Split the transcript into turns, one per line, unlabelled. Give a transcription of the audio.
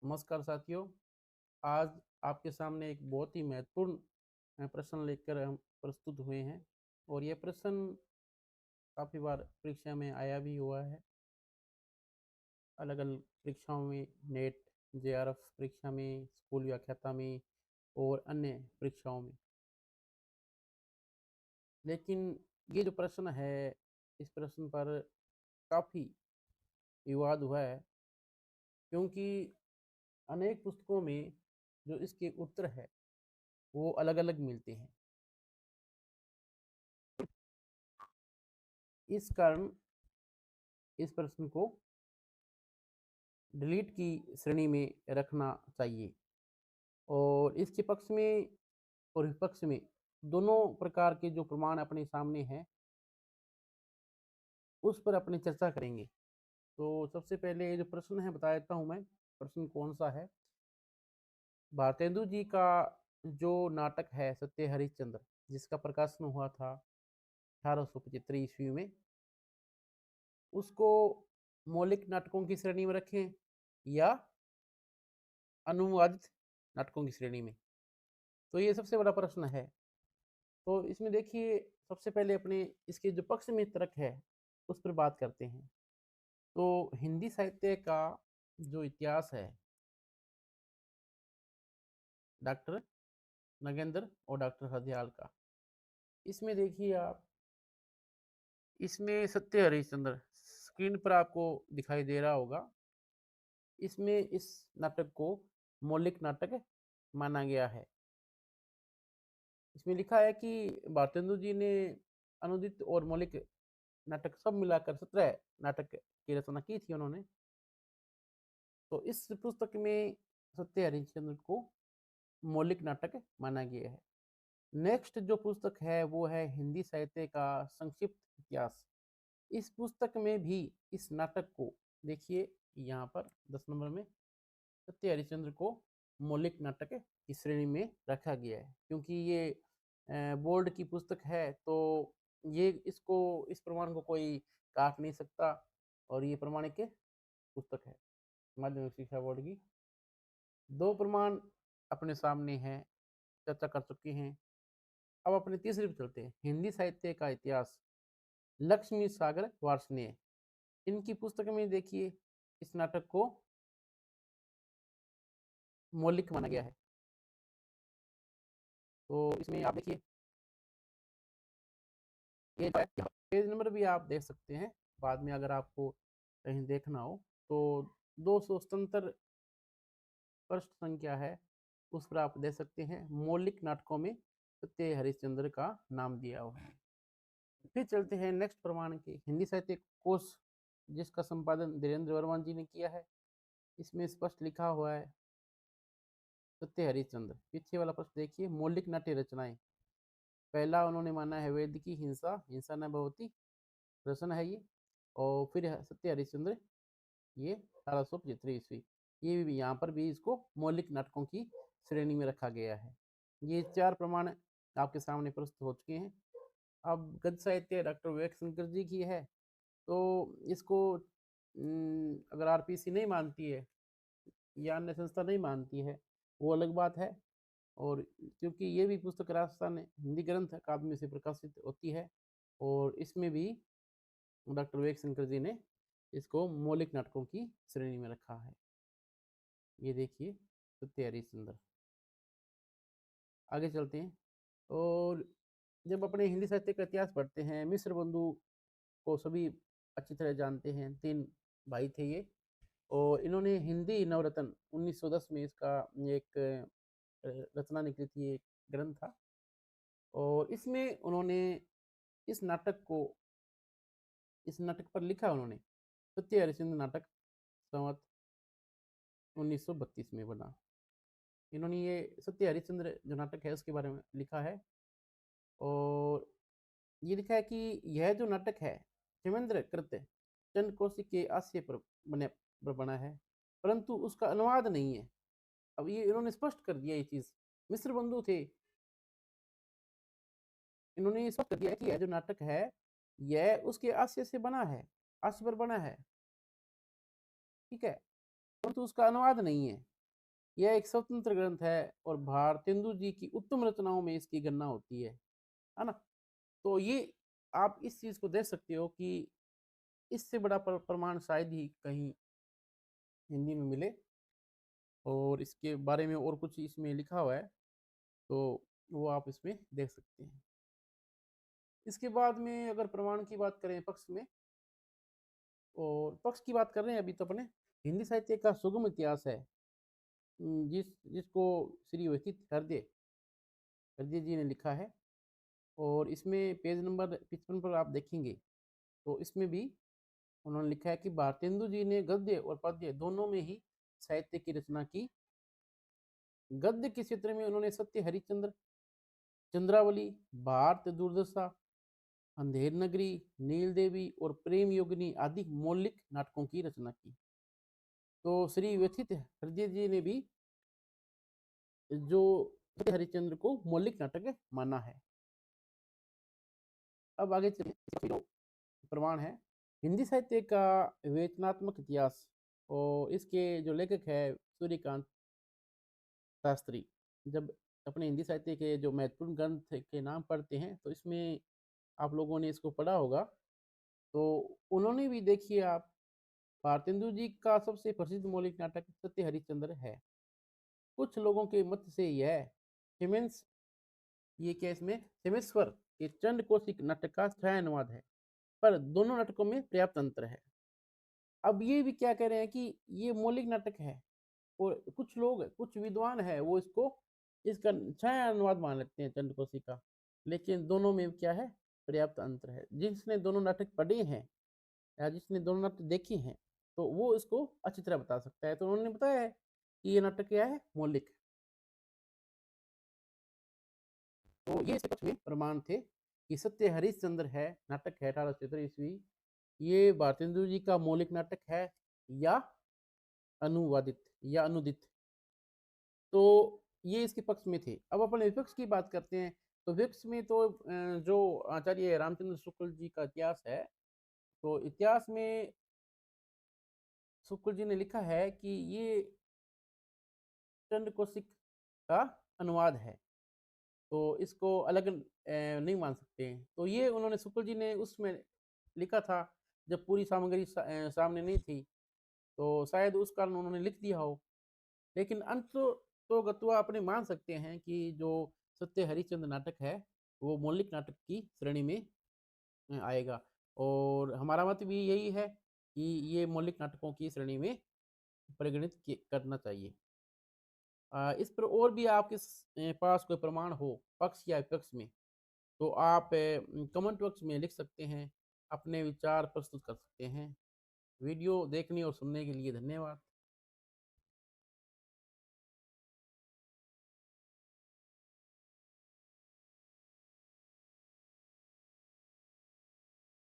नमस्कार साथियों। आज आपके सामने एक बहुत ही महत्वपूर्ण प्रश्न लेकर हम प्रस्तुत हुए हैं और ये प्रश्न काफ़ी बार परीक्षा में आया भी हुआ है। अलग अलग परीक्षाओं में, नेट, जेआरएफ परीक्षा में, स्कूल व्याख्याता में और अन्य परीक्षाओं में। लेकिन ये जो प्रश्न है, इस प्रश्न पर काफ़ी विवाद हुआ है, क्योंकि अनेक पुस्तकों में जो इसके उत्तर है वो अलग अलग मिलते हैं। इस कारण इस प्रश्न को डिलीट की श्रेणी में रखना चाहिए और इसके पक्ष में और विपक्ष में दोनों प्रकार के जो प्रमाण अपने सामने हैं उस पर अपनी चर्चा करेंगे। तो सबसे पहले जो प्रश्न है बता देता हूँ मैं, प्रश्न कौन सा है। भारतेंदु जी का जो नाटक है सत्य हरिश्चंद्र, जिसका प्रकाशन हुआ था 1875 ईस्वी में, उसको मौलिक नाटकों की श्रेणी में रखें या अनुवादित नाटकों की श्रेणी में? तो ये सबसे बड़ा प्रश्न है। तो इसमें देखिए, सबसे पहले अपने इसके जो पक्ष में तर्क है उस पर बात करते हैं। तो हिंदी साहित्य का जो इतिहास है, डॉक्टर नगेंद्र और डॉक्टर हरदयाल का, इसमें देखिए आप, इसमें सत्य हरिश्चंद्र स्क्रीन पर आपको दिखाई दे रहा होगा। इसमें इस नाटक को मौलिक नाटक माना गया है। इसमें लिखा है कि भारतेंदु जी ने अनुदित और मौलिक नाटक सब मिलाकर 17 नाटक की रचना की थी उन्होंने। तो इस पुस्तक में सत्य हरिश्चंद्र को मौलिक नाटक माना गया है। नेक्स्ट जो पुस्तक है वो है हिंदी साहित्य का संक्षिप्त इतिहास। इस पुस्तक में भी इस नाटक को देखिए, यहाँ पर 10 नंबर में सत्य हरिश्चंद्र को मौलिक नाटक की श्रेणी में रखा गया है, क्योंकि ये बोर्ड की पुस्तक है। तो ये इसको, इस प्रमाण को कोई काट नहीं सकता और ये प्रमाणिक पुस्तक है माध्यमिक शिक्षा बोर्ड की। दो प्रमाण अपने सामने हैं, चर्चा कर चुके हैं। अब अपने तीसरे पे चलते हैं, हिंदी साहित्य का इतिहास, लक्ष्मी सागर वार्ष्णेय। इनकी पुस्तक में देखिए इस नाटक को मौलिक माना गया है। तो इसमें आप देखिए, ये पेज नंबर भी आप देख सकते हैं बाद में अगर आपको कहीं देखना हो। तो 277 पृष्ठ संख्या है, उस पर आप देख सकते हैं मौलिक नाटकों में सत्य हरिश्चंद्र का नाम दिया हुआ है। फिर चलते हैं नेक्स्ट प्रमाण के, हिंदी साहित्य कोश, जिसका संपादन धीरेन्द्र वर्मा जी ने किया है। इसमें स्पष्ट लिखा हुआ है सत्य हरिश्चंद्र। पीछे वाला प्रश्न देखिए, मौलिक नाट्य रचनाएं। पहला उन्होंने माना है वेद की हिंसा, हिंसा न भवती, रचना है ये। और फिर सत्य हरिश्चंद्र, ये 1875 ईस्वी। ये भी यहाँ पर भी इसको मौलिक नाटकों की श्रेणी में रखा गया है। ये चार प्रमाण आपके सामने प्रस्तुत हो चुके हैं। अब गद्य साहित्य डॉक्टर विवेक शंकर जी की है। तो इसको अगर आरपीसी नहीं मानती है या अन्य संस्था नहीं मानती है, वो अलग बात है। और क्योंकि ये भी पुस्तक राजस्थान हिंदी ग्रंथ अकादमी से प्रकाशित होती है और इसमें भी डॉक्टर विवेक शंकर जी ने इसको मौलिक नाटकों की श्रेणी में रखा है। ये देखिए सत्य हरिश्चंद्र। आगे चलते हैं। और जब अपने हिंदी साहित्य का इतिहास पढ़ते हैं, मिश्र बंधु को सभी अच्छी तरह जानते हैं। 3 भाई थे ये, और इन्होंने हिंदी नवरत्न 1910 में इसका एक रचना निकली थी, एक ग्रंथ था। और इसमें उन्होंने इस नाटक को, इस नाटक पर लिखा उन्होंने, सत्य हरिश्चंद्र नाटक संवत 1932 में बना। इन्होंने ये सत्य हरिश्चंद्र जो नाटक है उसके बारे में लिखा है। और ये लिखा है कि यह जो नाटक है हेमेंद्र कृत चंद कौशिक के आशय पर बना है, परंतु उसका अनुवाद नहीं है। अब ये इन्होंने स्पष्ट कर दिया ये चीज, मिश्र बंधु थे, इन्होंने ये स्पष्ट कर दिया कि यह जो नाटक है यह उसके आशय से बना है, आशय पर बना है, ठीक है, परंतु उसका अनुवाद नहीं है। यह एक स्वतंत्र ग्रंथ है और भारतेंदु जी की उत्तम रचनाओं में इसकी गणना होती है ना। तो ये आप इस चीज को देख सकते हो कि इससे बड़ा प्रमाण शायद ही कहीं हिंदी में मिले। और इसके बारे में और कुछ इसमें लिखा हुआ है तो वो आप इसमें देख सकते हैं। इसके बाद में अगर प्रमाण की बात करें पक्ष में, और पक्ष की बात कर रहे हैं अभी तो अपने हिंदी साहित्य का सुगम इतिहास है, जिसको श्री व्यथित हृदय हृदय जी ने लिखा है। और इसमें पेज नंबर 55 पर आप देखेंगे तो इसमें भी उन्होंने लिखा है कि भारतेंदु जी ने गद्य और पद्य दोनों में ही साहित्य की रचना की। गद्य के क्षेत्र में उन्होंने सत्य हरिश्चंद्र, चंद्रावली, भारत दुर्दशा, अंधेर नगरी, नील देवी और प्रेम योगिनी आदि मौलिक नाटकों की रचना की। तो श्री व्यथित हृदय जी ने भी जो सत्य हरिश्चंद्र को मौलिक नाटक माना है। अब आगे चलिए, प्रमाण है हिंदी साहित्य का विवेचनात्मक इतिहास, और इसके जो लेखक है सूर्यकांत शास्त्री। जब अपने हिंदी साहित्य के जो महत्वपूर्ण ग्रंथ के नाम पढ़ते हैं तो इसमें आप लोगों ने इसको पढ़ा होगा। तो उन्होंने भी देखिए आप, भारतेंदु जी का सबसे प्रसिद्ध मौलिक नाटक सत्य हरिश्चंद्र है। कुछ लोगों के मत से यह हेमेंस ये क्या इसमें हेमेश्वर ये चंड कौशिक नाटक का छाया अनुवाद है, पर दोनों नाटकों में पर्याप्त अंतर है। अब ये भी क्या कह रहे हैं कि ये मौलिक नाटक है, और कुछ लोग कुछ विद्वान है वो इसका छाया अनुवाद मान लेते हैं चंड कौशिक का, लेकिन दोनों में क्या है पर्याप्त अंतर है। जिसने दोनों नाटक पढ़े हैं या जिसने दोनों नाटक देखे हैं तो वो इसको अच्छी तरह बता सकता है। तो उन्होंने बताया है कि ये नाटक क्या है मौलिक। तो ये इसके पक्ष में प्रमाण थे कि सत्य हरिश्चंद्र है नाटक है 1873 ईस्वी, ये भारतेंदु जी का मौलिक नाटक है या अनुवादित या अनुदित। तो ये इसके पक्ष में थे। अब अपन विपक्ष की बात करते हैं। तो विपक्ष में तो जो आचार्य रामचंद्र शुक्ल जी का इतिहास है, तो इतिहास में शुक्ल जी ने लिखा है कि ये चंड कौशिक का अनुवाद है, तो इसको अलग नहीं मान सकते हैं। तो ये उन्होंने शुक्ल जी ने उसमें लिखा था जब पूरी सामग्री सामने नहीं थी, तो शायद उस कारण उन्होंने लिख दिया हो। लेकिन अंत तो गत्वा अपने मान सकते हैं कि जो सत्य हरिश्चंद्र नाटक है वो मौलिक नाटक की श्रेणी में आएगा। और हमारा मत भी यही है कि ये मौलिक नाटकों की श्रेणी में परिगणित करना चाहिए। इस पर और भी आपके पास कोई प्रमाण हो पक्ष या विपक्ष में तो आप कमेंट बॉक्स में लिख सकते हैं, अपने विचार प्रस्तुत कर सकते हैं। वीडियो देखने और सुनने के लिए धन्यवाद।